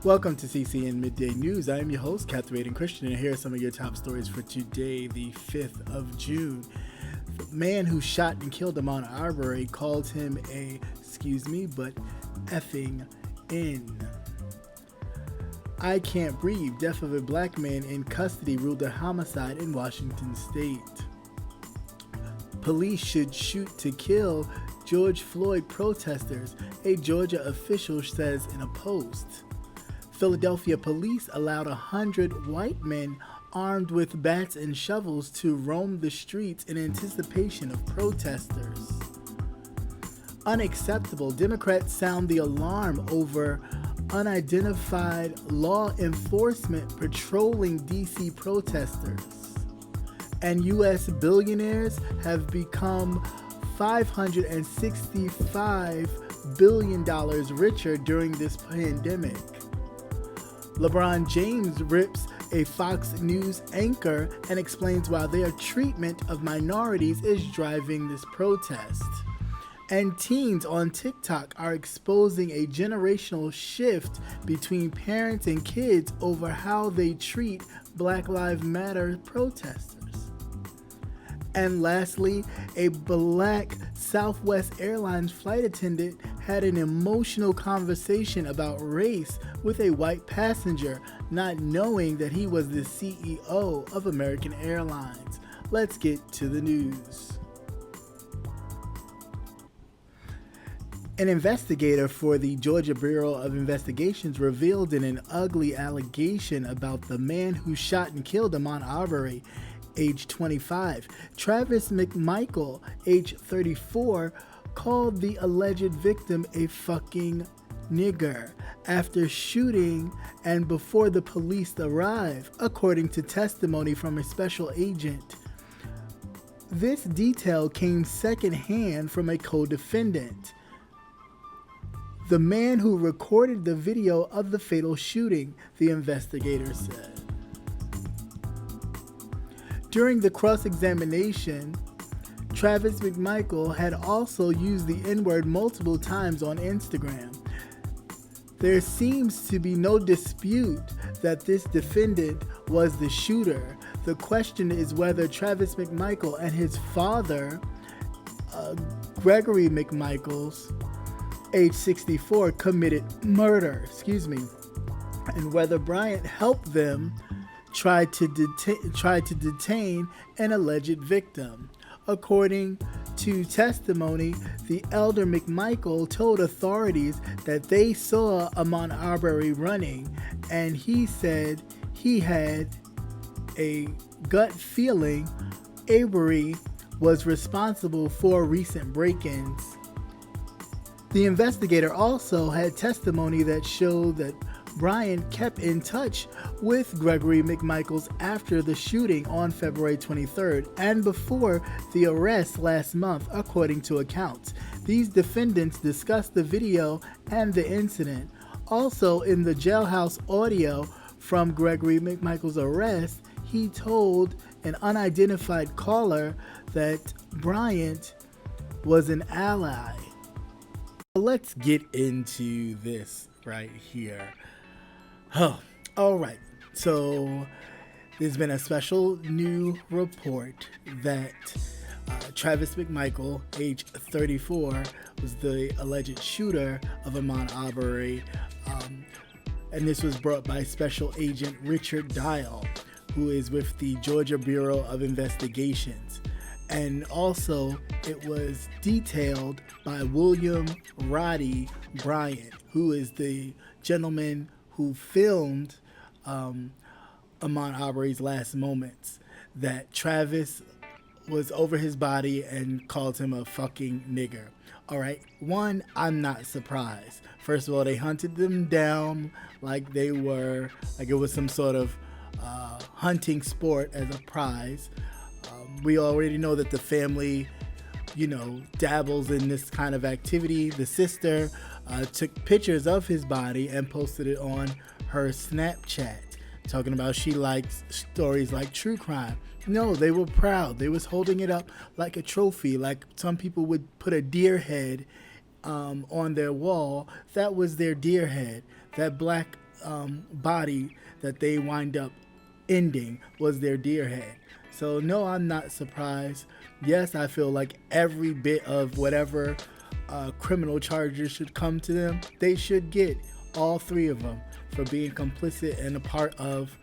Welcome to CCN Midday News. I am your host, Captivating Christian, and here are some of your top stories for today, the 5th of June. The man who shot and killed Ahmaud Arbery called him effing N. I can't breathe. Death of a black man in custody ruled a homicide in Washington state. Police should shoot to kill George Floyd protesters, a Georgia official says in a post. Philadelphia police allowed 100 white men armed with bats and shovels to roam the streets in anticipation of protesters. Unacceptable. Democrats sound the alarm over unidentified law enforcement patrolling D.C. protesters. And U.S. billionaires have become $565 billion richer during this pandemic. LeBron James rips a Fox News anchor and explains why their treatment of minorities is driving this protest. And teens on TikTok are exposing a generational shift between parents and kids over how they treat Black Lives Matter protesters. And lastly, a black Southwest Airlines flight attendant had an emotional conversation about race with a white passenger, not knowing that he was the CEO of American Airlines. Let's get to the news. An investigator for the Georgia Bureau of Investigations revealed in an ugly allegation about the man who shot and killed Ahmaud Arbery, age 25. Travis McMichael, age 34, called the alleged victim a fucking nigger after shooting and before the police arrived, according to testimony from a special agent. This detail came secondhand from a co-defendant, the man who recorded the video of the fatal shooting, the investigator said. During the cross-examination, Travis McMichael had also used the N-word multiple times on Instagram. There seems to be no dispute that this defendant was the shooter. The question is whether Travis McMichael and his father, Gregory McMichaels, age 64, committed murder, and whether Bryant helped them try to detain an alleged victim. According to testimony, the elder McMichael told authorities that they saw Ahmaud Arbery running, and he said he had a gut feeling Arbery was responsible for recent break-ins. The investigator also had testimony that showed that Bryant kept in touch with Gregory McMichaels after the shooting on February 23rd and before the arrest last month, according to accounts. These defendants discussed the video and the incident. Also, in the jailhouse audio from Gregory McMichaels' arrest, he told an unidentified caller that Bryant was an ally. Let's get into this right here. All right. So there's been a special new report that Travis McMichael, age 34, was the alleged shooter of Ahmaud Arbery. And this was brought by Special Agent Richard Dial, who is with the Georgia Bureau of Investigations. And also, it was detailed by William Roddy Bryant, who is the gentleman who filmed Ahmaud Arbery's last moments, that Travis was over his body and called him a fucking nigger. All right. One, I'm not surprised. First of all, they hunted them down like it was some sort of hunting sport as a prize. We already know that the family, dabbles in this kind of activity. The sister took pictures of his body and posted it on her Snapchat, talking about she likes stories like true crime. No, they were proud. They was holding it up like a trophy, like some people would put a deer head on their wall. That was their deer head. That black body that they wind up ending was their deer head. So no, I'm not surprised. Yes, I feel like every bit of whatever criminal charges should come to them. They should get all three of them for being complicit and a part of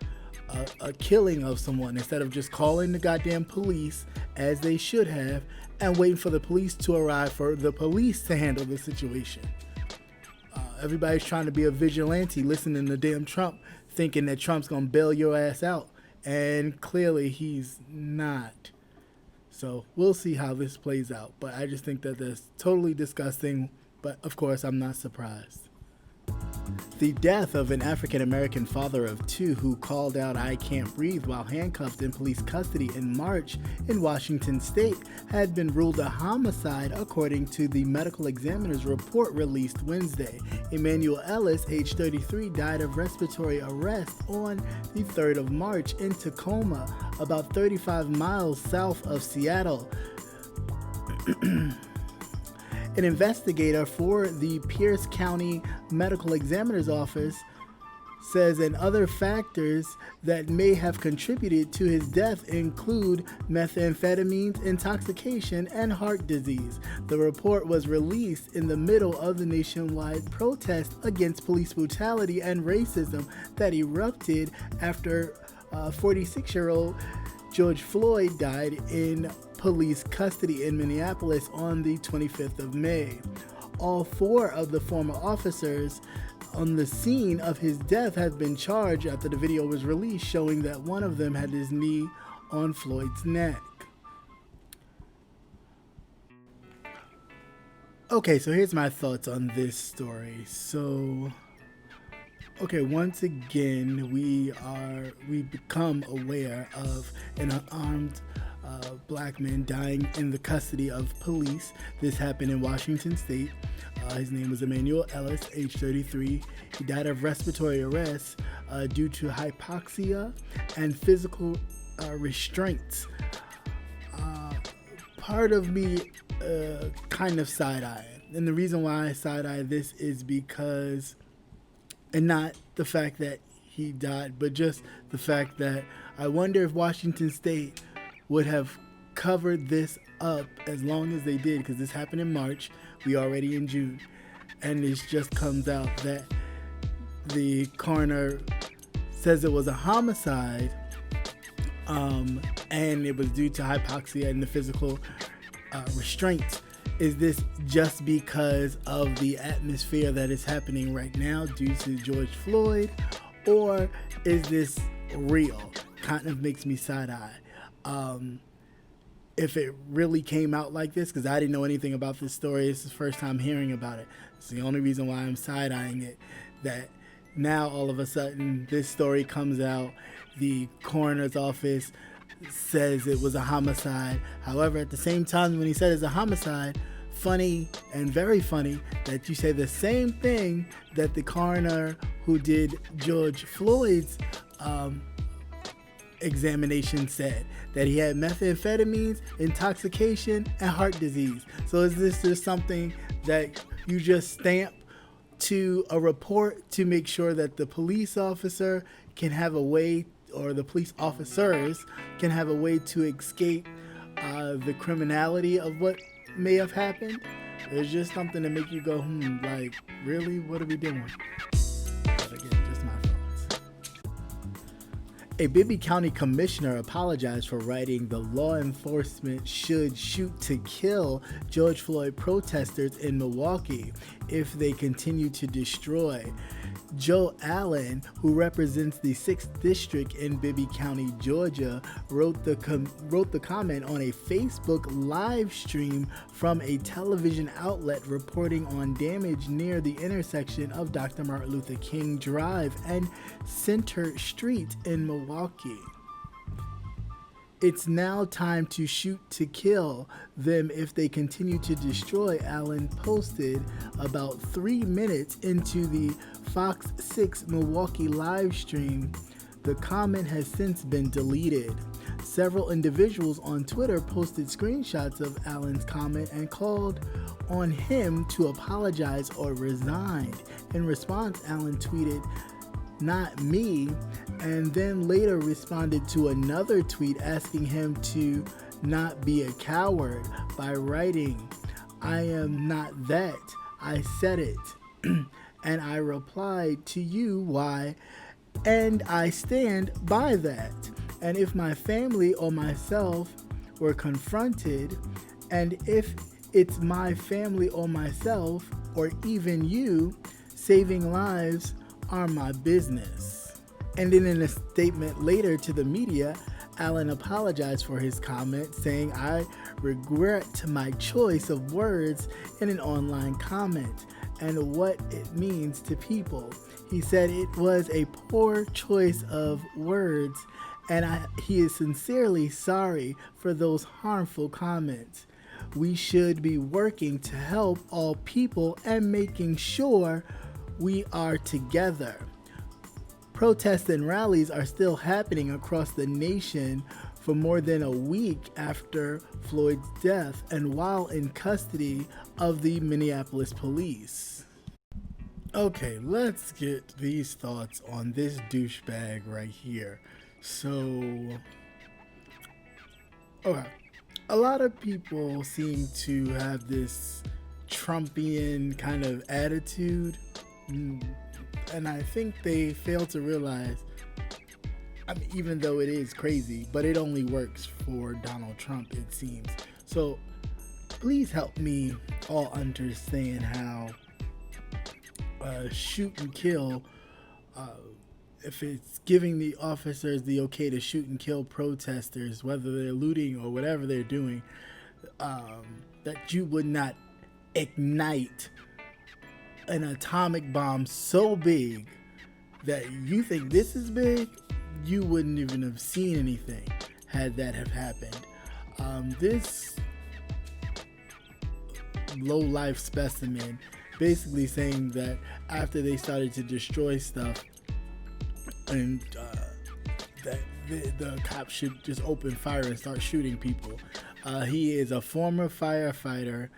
a killing of someone, instead of just calling the goddamn police as they should have and waiting for the police to arrive for the police to handle the situation. Everybody's trying to be a vigilante, listening to damn Trump, thinking that Trump's gonna bail your ass out, and clearly he's not. So we'll see how this plays out, but I just think that that's totally disgusting, but of course I'm not surprised. The death of an African-American father of two who called out "I can't breathe" while handcuffed in police custody in March in Washington state had been ruled a homicide according to the medical examiner's report released Wednesday. Emmanuel Ellis, age 33, died of respiratory arrest on the 3rd of March in Tacoma, about 35 miles south of Seattle. An investigator for the Pierce County Medical Examiner's Office says and other factors that may have contributed to his death include methamphetamines, intoxication, and heart disease. The report was released in the middle of the nationwide protest against police brutality and racism that erupted after 46-year-old George Floyd died in police custody in Minneapolis on the 25th of May. All four of the former officers on the scene of his death have been charged after the video was released showing that one of them had his knee on Floyd's neck. Okay, so here's my thoughts on this story. Okay, once again, we become aware of an unarmed black man dying in the custody of police. This happened in Washington state. His name was Emmanuel Ellis, age 33. He died of respiratory arrest due to hypoxia and physical restraints. Part of me kind of side-eye. And the reason why I side-eye this is because, and not the fact that he died, but just the fact that I wonder if Washington state would have covered this up as long as they did, because this happened in March. We already in June, and it just comes out that the coroner says it was a homicide, and it was due to hypoxia and the physical restraints. Is this just because of the atmosphere that is happening right now due to George Floyd, or is this real? Kind of makes me side-eye. If it really came out like this, because I didn't know anything about this story, it's the first time hearing about it. It's the only reason why I'm side-eyeing it, that now all of a sudden this story comes out, the coroner's office says it was a homicide. However, at the same time when he said it's a homicide, funny and very funny that you say the same thing that the coroner who did George Floyd's examination said, that he had methamphetamines, intoxication, and heart disease. So is this just something that you just stamp to a report to make sure that the police officer can have a way, or the police officers can have a way to escape the criminality of what may have happened? There's just something to make you go, like, really? What are we doing? But again, just my thoughts. A Bibb County commissioner apologized for writing the law enforcement should shoot to kill George Floyd protesters in Milwaukee if they continue to destroy. Joe Allen, who represents the 6th District in Bibb County, Georgia, wrote the comment on a Facebook live stream from a television outlet reporting on damage near the intersection of Dr. Martin Luther King Drive and Center Street in Milwaukee. It's now time to shoot to kill them if they continue to destroy, Allen posted about 3 minutes into the Fox 6 Milwaukee live stream. The comment has since been deleted. Several individuals on Twitter posted screenshots of Allen's comment and called on him to apologize or resign. In response, Allen tweeted, not me, and then later responded to another tweet asking him to not be a coward by writing, "I am not that. I said it." And I replied to you, "Why? And I stand by that. And if my family or myself were confronted, and if it's my family or myself, or even you, saving lives are my business." And then in a statement later to the media, Allen apologized for his comment, saying, "I regret my choice of words in an online comment and what it means to people." He said it was a poor choice of words, and he is sincerely sorry for those harmful comments. We should be working to help all people and making sure we are together. Protests and rallies are still happening across the nation for more than a week after Floyd's death and while in custody of the Minneapolis police. Okay, let's get these thoughts on this douchebag right here. So, okay, a lot of people seem to have this Trumpian kind of attitude, and I think they fail to realize, I mean, even though it is crazy, but it only works for Donald Trump, it seems. So please help me all understand how shoot and kill, if it's giving the officers the okay to shoot and kill protesters, whether they're looting or whatever they're doing, that you would not ignite an atomic bomb so big that you think this is big, you wouldn't even have seen anything had that have happened. This low-life specimen basically saying that after they started to destroy stuff and that the cops should just open fire and start shooting people. He is a former firefighter.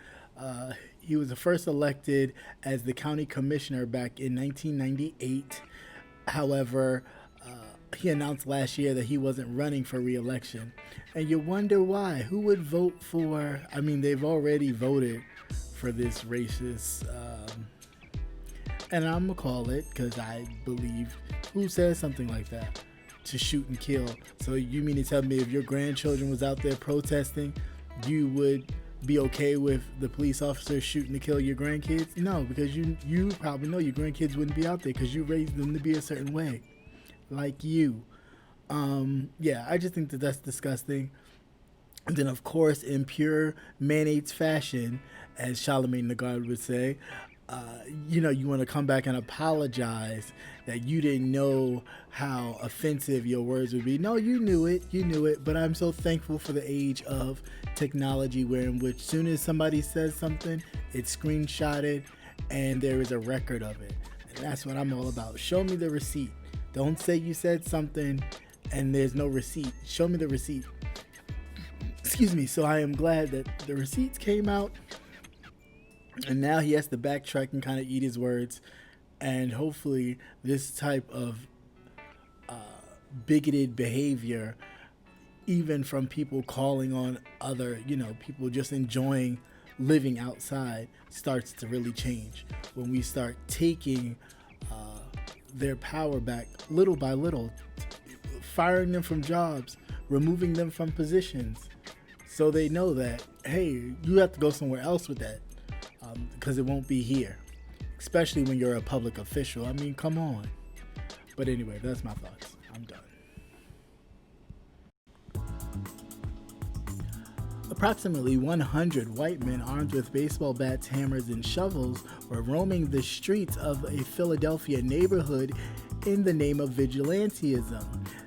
He was first elected as the county commissioner back in 1998. However, he announced last year that he wasn't running for re-election. And you wonder why. Who would vote for, I mean, they've already voted for this racist, and I'm gonna call it, because I believe, who says something like that? To shoot and kill. So you mean to tell me if your grandchildren was out there protesting, you would be okay with the police officers shooting to kill your grandkids? No, because you probably know your grandkids wouldn't be out there because you raised them to be a certain way, like you. Yeah, I just think that that's disgusting. And then, of course, in pure mayonnaise fashion, as Charlemagne the God would say, you want to come back and apologize that you didn't know how offensive your words would be. No, you knew it, but I'm so thankful for the age of technology where in which soon as somebody says something, it's screenshotted and there is a record of it. And that's what I'm all about. Show me the receipt. Don't say you said something and there's no receipt. Show me the receipt. Excuse me. So I am glad that the receipts came out. And now he has to backtrack and kind of eat his words. And hopefully this type of bigoted behavior, even from people calling on other, people just enjoying living outside, starts to really change. When we start taking their power back little by little, firing them from jobs, removing them from positions, so they know that, hey, you have to go somewhere else with that. Because it won't be here, especially when you're a public official. I mean, come on. But anyway, that's my thoughts. I'm done. Approximately 100 white men armed with baseball bats, hammers, and shovels were roaming the streets of a Philadelphia neighborhood in the name of vigilantism.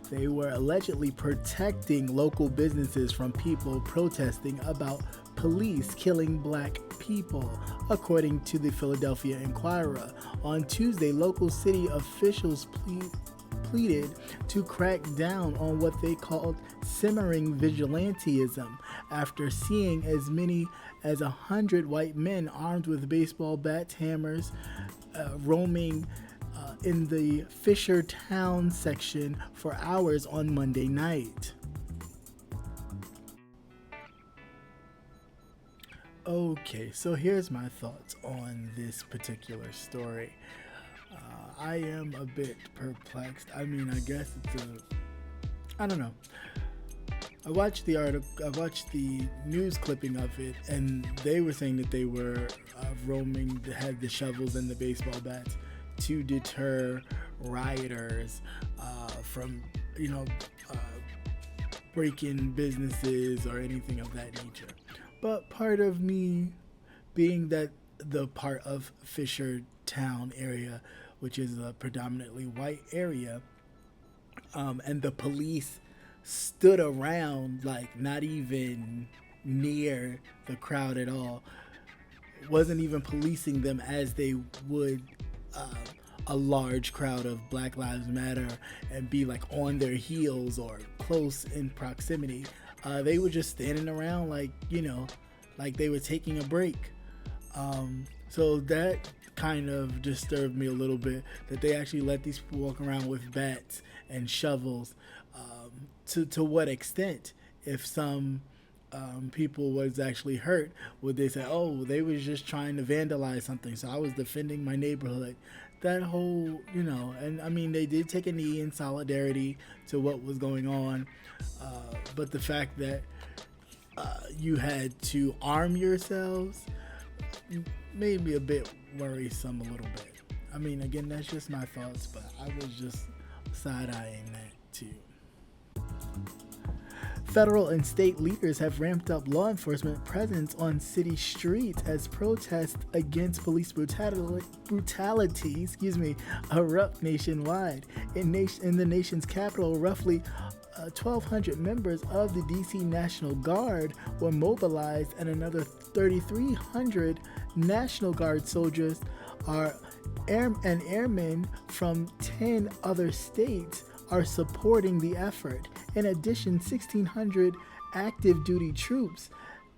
They were allegedly protecting local businesses from people protesting about police killing black people, according to the Philadelphia Inquirer. On Tuesday, local city officials pleaded to crack down on what they called simmering vigilantism after seeing as many as 100 white men armed with baseball bats, hammers, roaming in the Fisher Town section for hours on Monday night. Okay, so here's my thoughts on this particular story. I am a bit perplexed. I mean, I guess I don't know. I watched the article, I watched the news clipping of it, and they were saying that they were had the shovels and the baseball bats to deter rioters from, breaking businesses or anything of that nature. But part of me, being that the part of Fisher Town area, which is a predominantly white area, and the police stood around, like not even near the crowd at all, wasn't even policing them as they would a large crowd of Black Lives Matter, and be like on their heels or close in proximity. They were just standing around like they were taking a break. So that kind of disturbed me a little bit, that they actually let these people walk around with bats and shovels. To what extent? If some people was actually hurt, would they say, oh, they was just trying to vandalize something, so I was defending my neighborhood? That whole, and I mean, they did take a knee in solidarity to what was going on, but the fact that you had to arm yourselves made me a bit worrisome a little bit. I mean, again, that's just my thoughts, but I was just side-eyeing that too. Federal and state leaders have ramped up law enforcement presence on city streets as protests against police brutality erupt nationwide. In the nation's capital, roughly 1,200 members of the DC National Guard were mobilized, and another 3,300 National Guard soldiers and airmen from 10 other states are supporting the effort. In addition, 1,600 active duty troops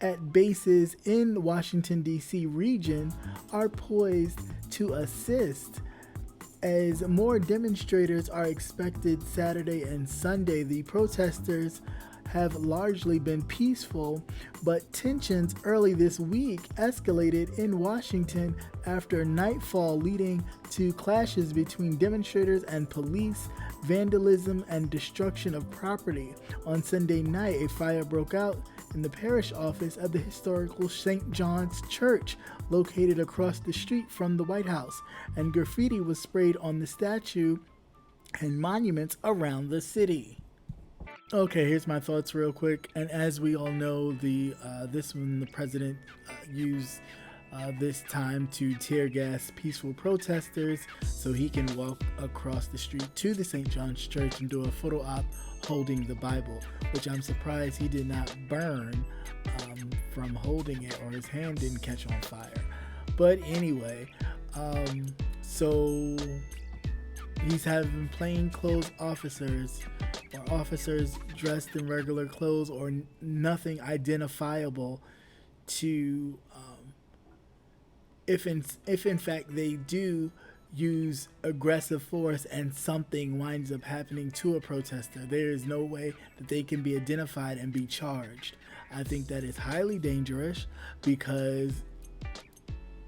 at bases in Washington, D.C. region are poised to assist. As more demonstrators are expected Saturday and Sunday, the protesters have largely been peaceful, but tensions early this week escalated in Washington after nightfall, leading to clashes between demonstrators and police, vandalism, and destruction of property. On Sunday night, a fire broke out in the parish office of the historical St. John's Church, located across the street from the White House, and graffiti was sprayed on the statue and monuments around the city. Okay, here's my thoughts real quick. And as we all know, the president used this time to tear gas peaceful protesters so he can walk across the street to the St. John's Church and do a photo op holding the Bible, which I'm surprised he did not burn from holding it, or his hand didn't catch on fire. But anyway, so he's having plainclothes officers, or officers dressed in regular clothes or nothing identifiable, to if in fact they do use aggressive force and something winds up happening to a protester, there is no way that they can be identified and be charged. I think that is highly dangerous, because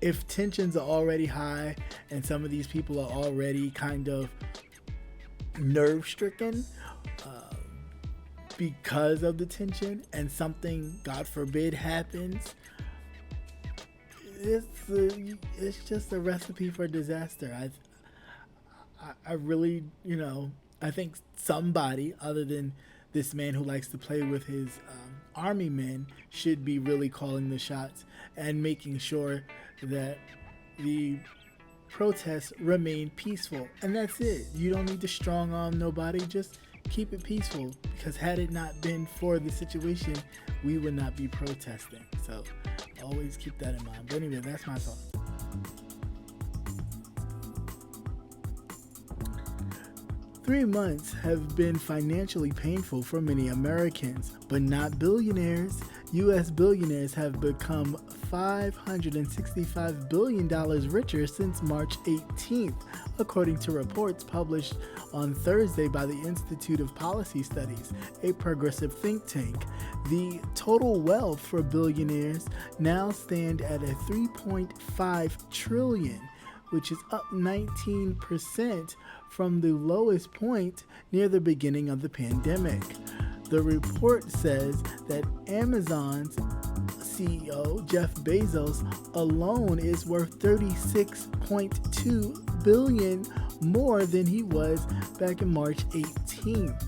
if tensions are already high and some of these people are already kind of nerve-stricken because of the tension, and something, God forbid, happens, it's just a recipe for disaster. I really, I think somebody other than this man who likes to play with his army men should be really calling the shots and making sure that the protests remain peaceful. And that's it. You don't need to strong arm nobody. Just keep it peaceful, because had it not been for the situation, we would not be protesting. So always keep that in mind. But anyway, that's my thought. 3 months have been financially painful for many Americans, but not billionaires. U.S. billionaires have become $565 billion richer since March 18th, according to reports published on Thursday by the Institute of Policy Studies, a progressive think tank. The total wealth for billionaires now stand at a $3.5 trillion, which is up 19% from the lowest point near the beginning of the pandemic. The report says that Amazon's CEO, Jeff Bezos, alone is worth $36.2 billion more than he was back in March 18th.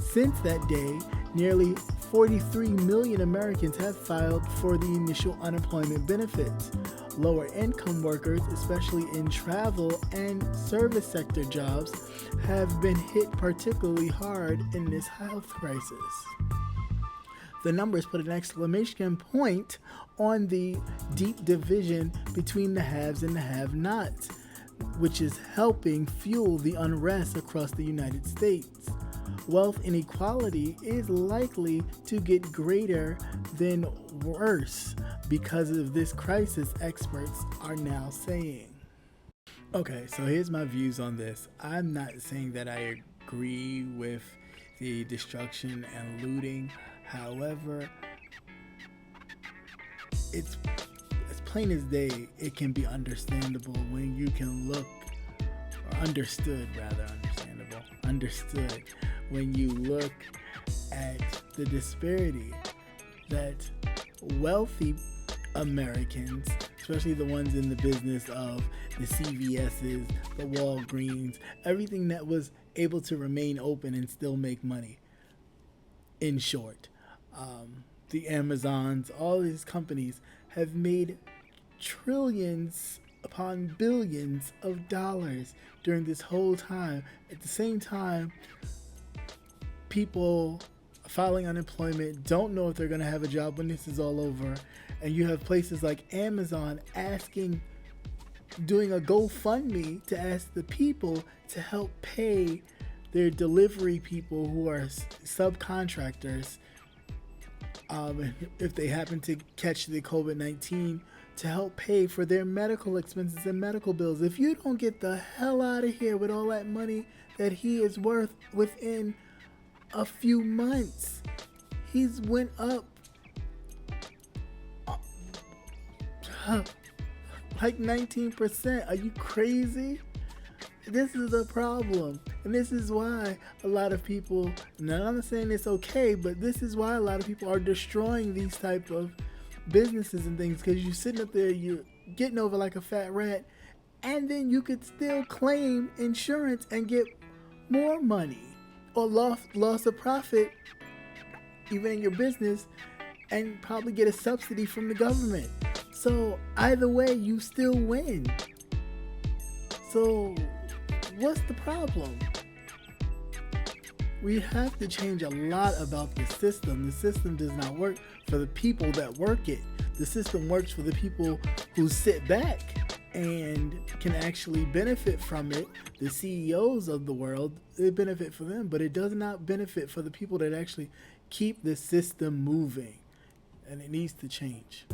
Since that day, nearly 43 million Americans have filed for the initial unemployment benefits. Lower income workers, especially in travel and service sector jobs, have been hit particularly hard in this health crisis. The numbers put an exclamation point on the deep division between the haves and the have-nots, which is helping fuel the unrest across the United States. Wealth inequality is likely to get greater than worse because of this crisis, experts are now saying. Okay, so here's my views on this. I'm not saying that I agree with the destruction and looting. However, it's as plain as day. It can be understandable when you can look, or understood when you look at the disparity that wealthy Americans, especially the ones in the business of the CVS's, the Walgreens, everything that was able to remain open and still make money. In short, the Amazons, all these companies have made trillions upon billions of dollars during this whole time. At the same time, people filing unemployment don't know if they're going to have a job when this is all over. And you have places like Amazon doing a GoFundMe to ask the people to help pay their delivery people who are subcontractors, if they happen to catch the COVID-19, to help pay for their medical expenses and medical bills. If you don't get the hell out of here with all that money that he is worth within a few months, he's went up like 19%. Are you crazy? This is a problem. And this is why a lot of people, now I'm not saying it's okay, but this is why a lot of people are destroying these type of businesses and things, because you're sitting up there, you're getting over like a fat rat, and then you could still claim insurance and get more money or loss of profit even in your business, and probably get a subsidy from the government. So either way, you still win. So what's the problem? We have to change a lot about the system. The system does not work for the people that work it. The system works for the people who sit back and can actually benefit from it. The CEOs of the world, they benefit for them, but it does not benefit for the people that actually keep the system moving. And it needs to change.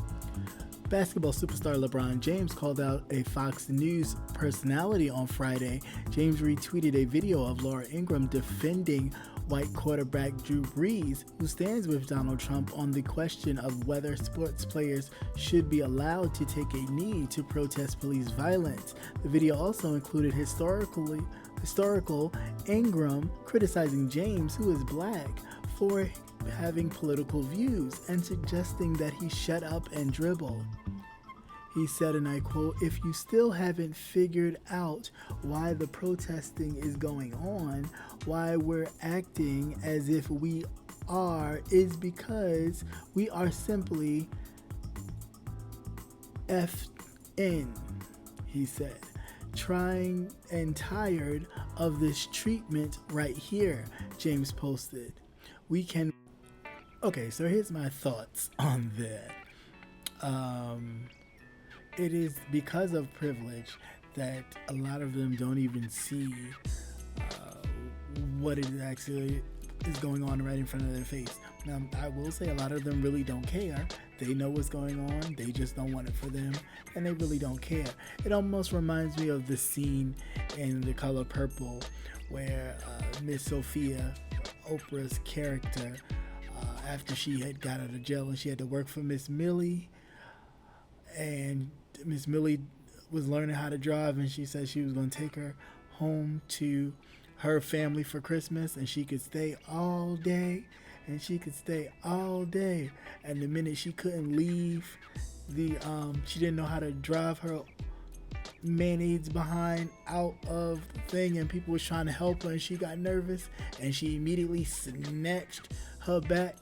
Basketball superstar LeBron James called out a Fox News personality on Friday. James retweeted a video of Laura Ingraham defending white quarterback Drew Brees, who stands with Donald Trump on the question of whether sports players should be allowed to take a knee to protest police violence. The video also included historical Ingraham criticizing James, who is black, for having political views and suggesting that he shut up and dribble. He said, and I quote, "If you still haven't figured out why the protesting is going on, why we're acting as if we are, is because we are simply effed in," he said, "trying and tired of this treatment right here," James posted. Okay, so here's my thoughts on that. It is because of privilege that a lot of them don't even see what it actually is going on right in front of their face. Now, I will say a lot of them really don't care. They know what's going on. They just don't want it for them, and they really don't care. It almost reminds me of the scene in The Color Purple where Miss Sophia, Oprah's character, after she had got out of jail and she had to work for Miss Millie, and Miss Millie was learning how to drive, and she said she was going to take her home to her family for Christmas, and she could stay all day, and she could stay all day. And the minute she couldn't leave she didn't know how to drive her mayonnaise behind out of the thing, and people was trying to help her, and she got nervous, and she immediately snatched her back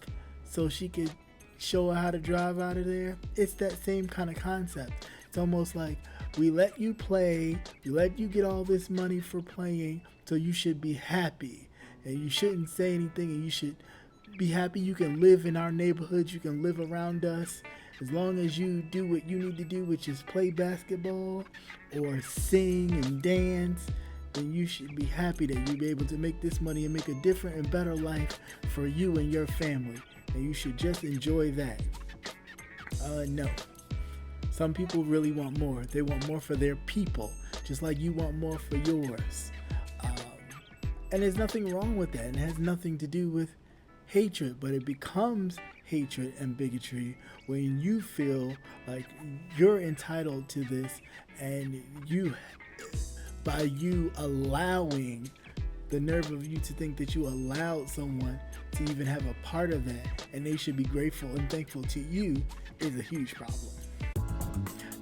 so she could show her how to drive out of there. It's that same kind of concept. It's almost like, we let you play, we let you get all this money for playing, so you should be happy, and you shouldn't say anything, and you should be happy you can live in our neighborhood, you can live around us, as long as you do what you need to do, which is play basketball or sing and dance, then you should be happy that you'll be able to make this money and make a different and better life for you and your family, and you should just enjoy that. No. Some people really want more. They want more for their people, just like you want more for yours. And there's nothing wrong with that. It has nothing to do with hatred, but it becomes hatred and bigotry when you feel like you're entitled to this, and by you allowing, the nerve of you to think that you allowed someone to even have a part of that, and they should be grateful and thankful to you, is a huge problem.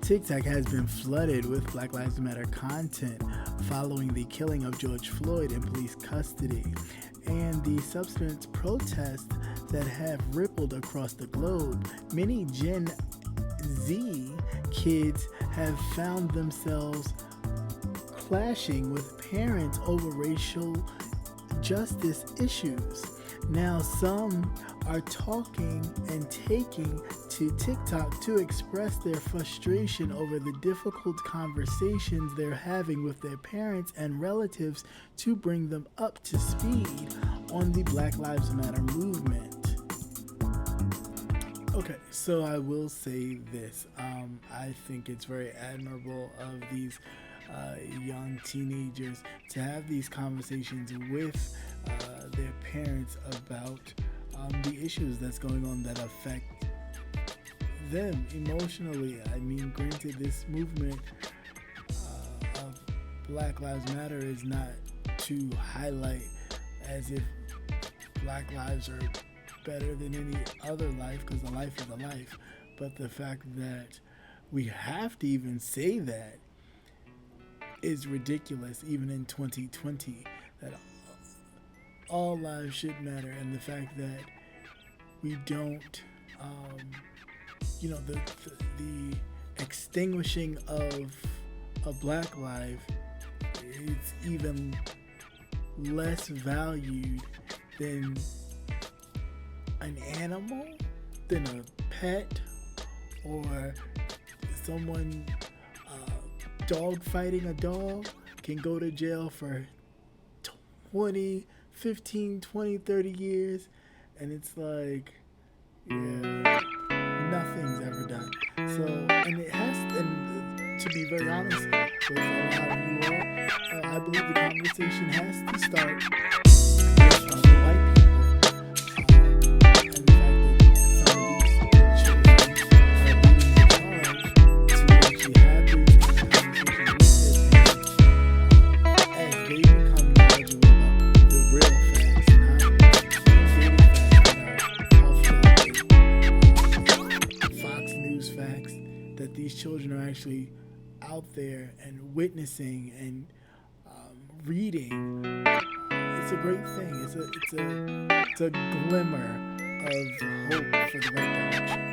TikTok has been flooded with Black Lives Matter content following the killing of George Floyd in police custody and the subsequent protests that have rippled across the globe. Many Gen Z kids have found themselves clashing with parents over racial justice issues. Now, some are talking and taking to TikTok to express their frustration over the difficult conversations they're having with their parents and relatives to bring them up to speed on the Black Lives Matter movement. Okay, so I will say this. I think it's very admirable of these young teenagers to have these conversations with their parents about the issues that's going on that affect them emotionally. I mean, granted, this movement of Black Lives Matter is not to highlight as if Black lives are better than any other life, because a life is a life, but the fact that we have to even say that is ridiculous, even in 2020, that all lives should matter. And the fact that we don't, the extinguishing of a black life is even less valued than an animal, than a pet, or someone dog fighting a dog can go to jail for 15, 20, 30 years, and it's like, yeah, nothing's ever done. So, and it has, and to be very honest with a lot of you all, I believe the conversation has to start with the white people. Children are actually out there and witnessing and reading. It's a great thing. It's a glimmer of hope for the right direction.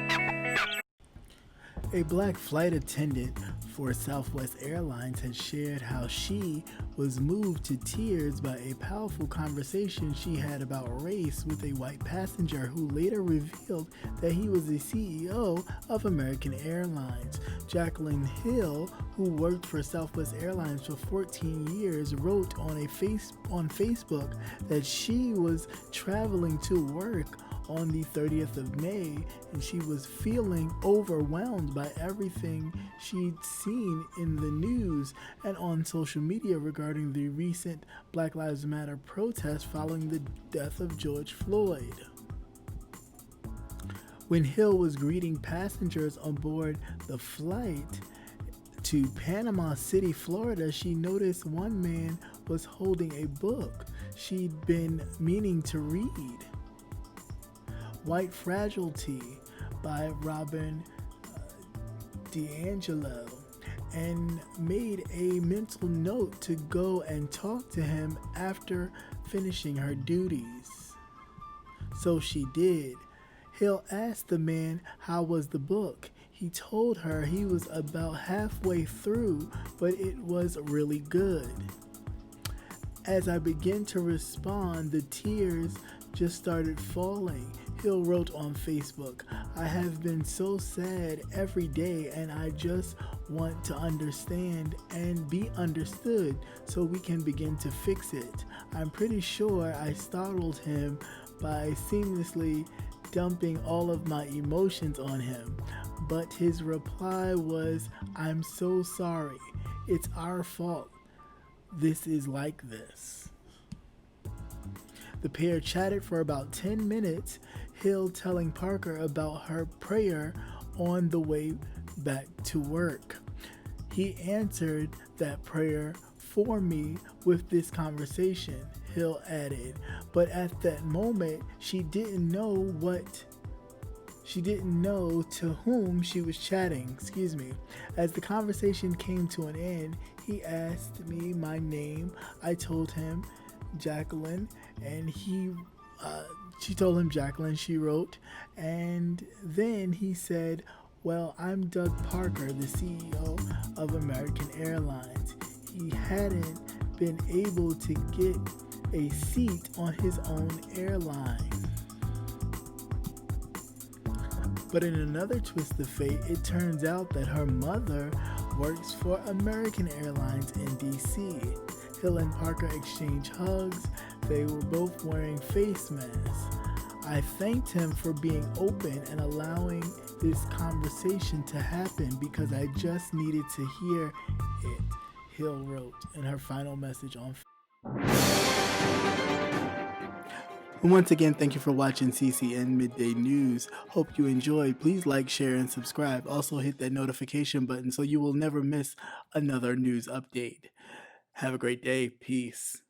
A black flight attendant for Southwest Airlines has shared how she was moved to tears by a powerful conversation she had about race with a white passenger who later revealed that he was the CEO of American Airlines. Jacqueline Hill, who worked for Southwest Airlines for 14 years, wrote on Facebook that she was traveling to work on the 30th of May, and she was feeling overwhelmed by everything she'd seen in the news and on social media regarding the recent Black Lives Matter protests following the death of George Floyd. When Hill was greeting passengers on board the flight to Panama City, Florida, she noticed one man was holding a book she'd been meaning to read. White Fragility by Robin DiAngelo, and made a mental note to go and talk to him after finishing her duties. So she did. Hill asked the man how was the book. He told her he was about halfway through, but it was really good. As I began to respond, the tears just started falling. Hill wrote on Facebook, "I have been so sad every day and I just want to understand and be understood so we can begin to fix it. I'm pretty sure I startled him by seamlessly dumping all of my emotions on him, but his reply was, 'I'm so sorry. It's our fault. This is like this.'" The pair chatted for about 10 minutes, Hill telling Parker about her prayer on the way back to work. "He answered that prayer for me with this conversation," Hill added, but at that moment she didn't know to whom she was chatting. As the conversation came to an end, he asked me my name. I told him Jacqueline, and she told him Jacqueline, she wrote, and then he said, "Well, I'm Doug Parker, the CEO of American Airlines." He hadn't been able to get a seat on his own airline. But in another twist of fate, it turns out that her mother works for American Airlines in DC. Hill and Parker exchanged hugs. They were both wearing face masks. "I thanked him for being open and allowing this conversation to happen because I just needed to hear it," Hill wrote in her final message on Once again, thank you for watching CCN Midday News. Hope you enjoyed. Please like, share, and subscribe. Also hit that notification button so you will never miss another news update. Have a great day. Peace.